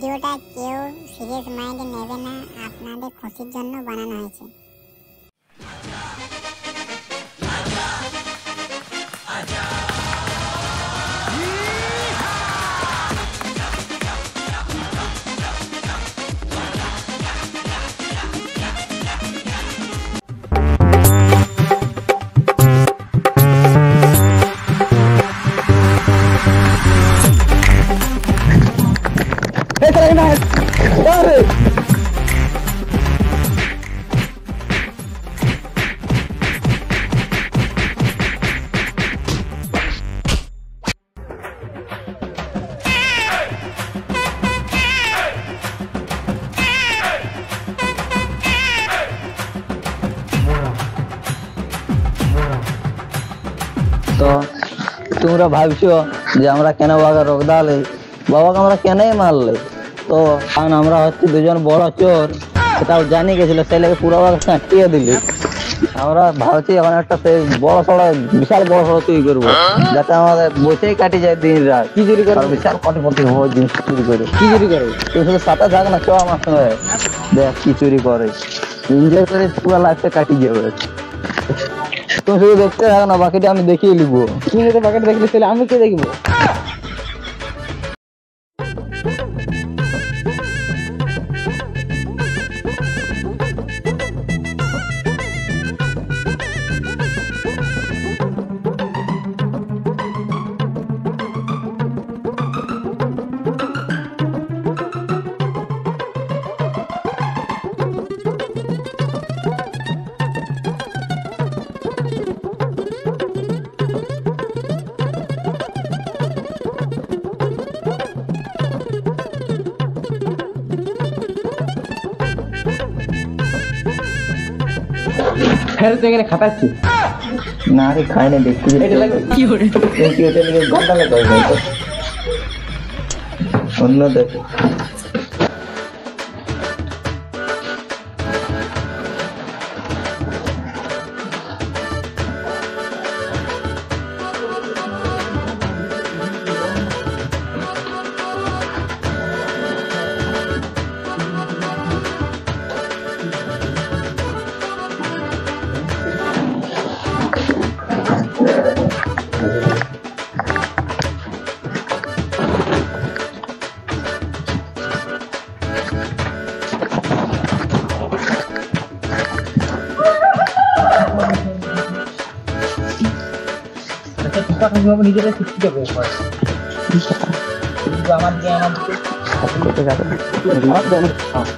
ভিডিওটা কেউ সিরিয়াস মাইন্ডে নেবে না, আপনাদের খুশির জন্য বানানো হয়েছে। তো তোমরা ভাবছো যে আমরা কেন বাবাকে রোকদালে, বাবাকে আমরা কেনই মারলে? তো কারণ আমরা হচ্ছে দুজন বড় চোর, সেটাও জানি গেছিল, সেই লেগে পুরো বাবাকে কাটিয়ে দিলি। আমরা ভাবছি এখন একটা সেই বড় সড়ো, বিশাল বড় সড়ো চুরি করবো, যাতে আমাদের বসেই কাটি যায় দিন রাত। কি চুরি করবো? বিশাল কোটি কোটি জিনিস চুরি করে। কি চুরি করবো? তুই শুধু সাথে থাক না, কেউ আমার সঙ্গে দেখ কি চুরি করে, এনজয় করে পুরো লাইফটা কাটিয়ে যাবে। তুমি শুধু দেখতে থাকো না, বাকিটা আমি দেখিয়ে নিবো। তুমি যদি বাকিটা দেখলে তাহলে আমি কে দেখবো? ফের তো এখানে খাটাচ্ছি না রে, খাই না, দেখছি কি করে ঘন্টা লাগে অন্য দেখ। নিজেরা শিখতে হবে, আমার আমার